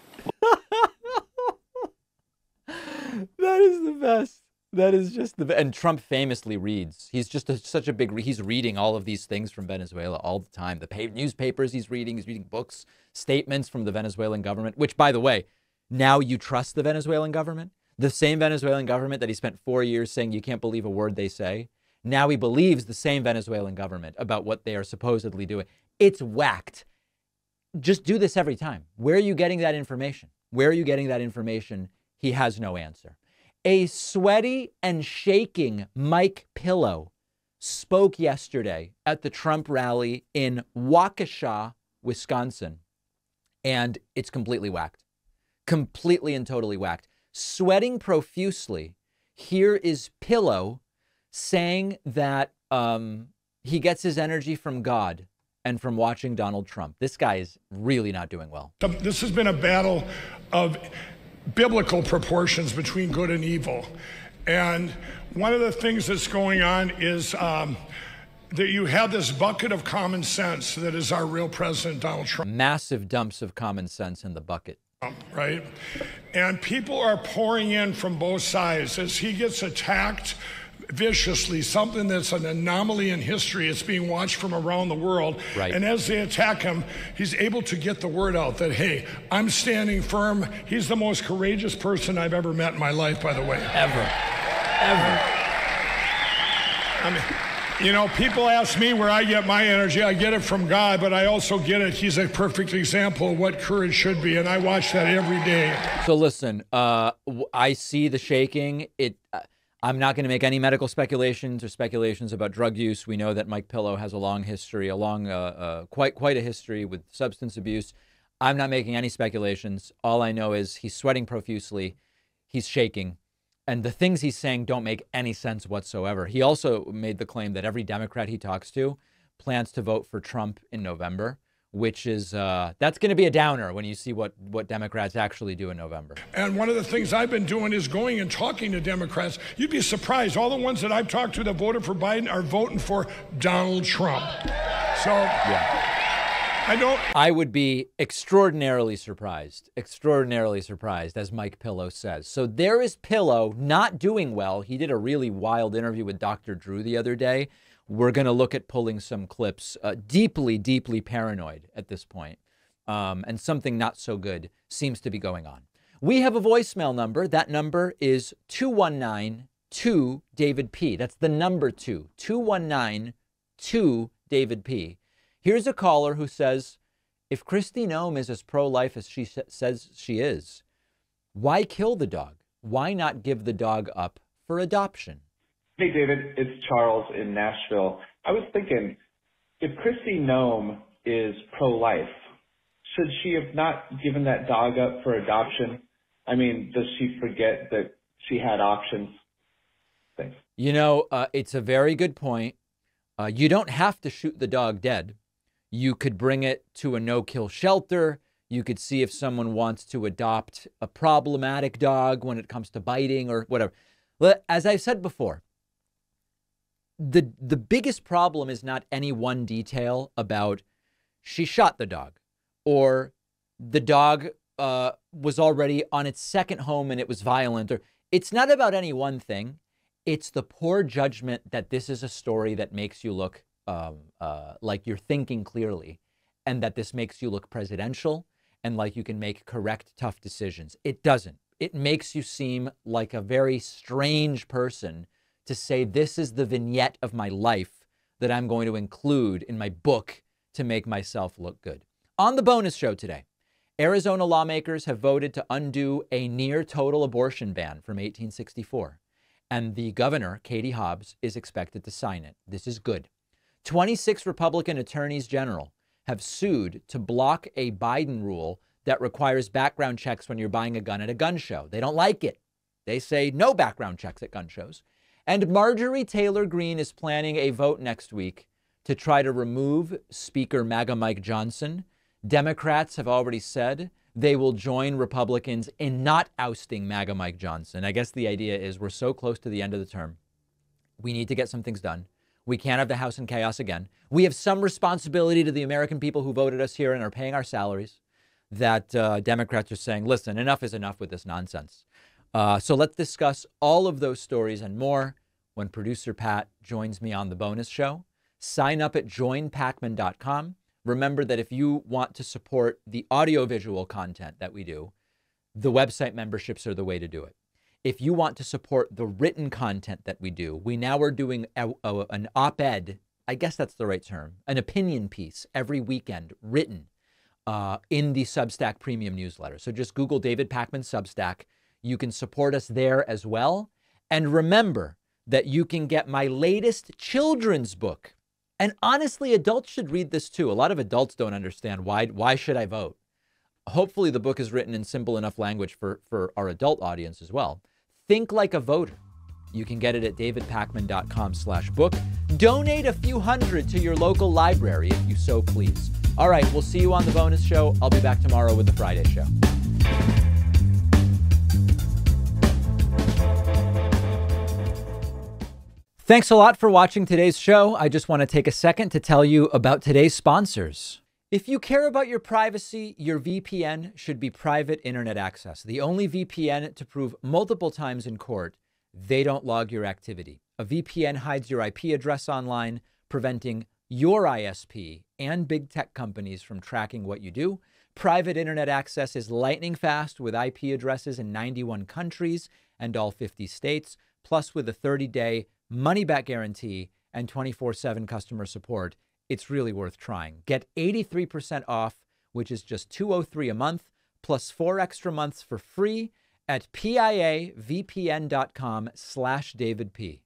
That is the best. That is just and Trump famously reads. He's just such a big, he's reading all of these things from Venezuela all the time. The newspapers he's reading books, statements from the Venezuelan government, which, by the way, now you trust the Venezuelan government? The same Venezuelan government that he spent 4 years saying you can't believe a word they say. Now he believes the same Venezuelan government about what they are supposedly doing. It's whacked. Just do this every time. Where are you getting that information? Where are you getting that information? He has no answer. A sweaty and shaking Mike Pillow spoke yesterday at the Trump rally in Waukesha, Wisconsin, and it's completely whacked. Completely and totally whacked. Sweating profusely, here is Pillow saying that he gets his energy from God and from watching Donald Trump. This guy is really not doing well. This has been a battle of biblical proportions between good and evil. And one of the things that's going on is that you have this bucket of common sense that is our real president, Donald Trump. Massive dumps of common sense in the bucket. Right? And people are pouring in from both sides as he gets attacked viciously, something that's an anomaly in history. It's being watched from around the world. Right. And as they attack him, he's able to get the word out that, hey, I'm standing firm. He's the most courageous person I've ever met in my life, by the way. Ever. I mean, you know, people ask me where I get my energy. I get it from God, but I also get it. He's a perfect example of what courage should be, and I watch that every day. So listen, I see the shaking. I'm not going to make any medical speculations or speculations about drug use. We know that Mike Pillow has a long history, quite a history with substance abuse. I'm not making any speculations. All I know is he's sweating profusely. He's shaking. And the things he's saying don't make any sense whatsoever. He also made the claim that every Democrat he talks to plans to vote for Trump in November, which is, that's going to be a downer when you see what Democrats actually do in November. And one of the things I've been doing is going and talking to Democrats. You'd be surprised. All the ones that I've talked to that voted for Biden are voting for Donald Trump. So yeah. I would be extraordinarily surprised, as Mike Pillow says. So there is Pillow not doing well. He did a really wild interview with Dr. Drew the other day we're going to look at pulling some clips, deeply, deeply paranoid at this point. And something not so good seems to be going on. We have a voicemail number. That number is 219-2-DAVID-P. That's the number 2, 219-2-DAVID-P. Here's a caller who says, if Kristi Noem is as pro-life as she says she is, why kill the dog? Why not give the dog up for adoption? Hey, David, it's Charles in Nashville. I was thinking, if Kristi Noem is pro-life, should she have not given that dog up for adoption? I mean, does she forget that she had options? Thanks. You know, it's a very good point. You don't have to shoot the dog dead. You could bring it to a no-kill shelter. You could see if someone wants to adopt a problematic dog when it comes to biting or whatever. As I've said before, the biggest problem is not any one detail about she shot the dog or the dog was already on its second home and it was violent. Or it's not about any one thing. It's the poor judgment that this is a story that makes you look like you're thinking clearly, and that this makes you look presidential and like you can make correct, tough decisions. It doesn't. It makes you seem like a very strange person to say this is the vignette of my life that I'm going to include in my book to make myself look good. On the bonus show today, Arizona lawmakers have voted to undo a near total abortion ban from 1864. And the governor, Katie Hobbs, is expected to sign it. This is good. 26 Republican attorneys general have sued to block a Biden rule that requires background checks when you're buying a gun at a gun show. They don't like it. They say no background checks at gun shows. And Marjorie Taylor Greene is planning a vote next week to try to remove Speaker MAGA Mike Johnson. Democrats have already said they will join Republicans in not ousting MAGA Mike Johnson. I guess the idea is we're so close to the end of the term. We need to get some things done. We can't have the House in chaos again. We have some responsibility to the American people who voted us here and are paying our salaries, that Democrats are saying, listen, enough is enough with this nonsense. So let's discuss all of those stories and more when producer Pat joins me on the bonus show. Sign up at joinpakman.com. Remember that if you want to support the audiovisual content that we do, the website memberships are the way to do it. If you want to support the written content that we do, we now are doing an op-ed, I guess that's the right term, an opinion piece every weekend written in the Substack Premium newsletter. So just Google David Pakman Substack. You can support us there as well. And remember that you can get my latest children's book. And honestly, adults should read this too. A lot of adults don't understand why should I vote? Hopefully the book is written in simple enough language for our adult audience as well. Think like a voter. You can get it at davidpakman.com/book. Donate a few hundred to your local library if you so please. All right, we'll see you on the bonus show. I'll be back tomorrow with the Friday show. Thanks a lot for watching today's show. I just want to take a second to tell you about today's sponsors. If you care about your privacy, your VPN should be private internet access. The only VPN to prove multiple times in court they don't log your activity. A VPN hides your IP address online, preventing your ISP and big tech companies from tracking what you do. Private internet access is lightning fast with IP addresses in 91 countries and all 50 states, plus with a 30-day money-back guarantee and 24/7 customer support. It's really worth trying. Get 83% off, which is just $203 a month, plus 4 extra months for free at piavpn.com/DavidP.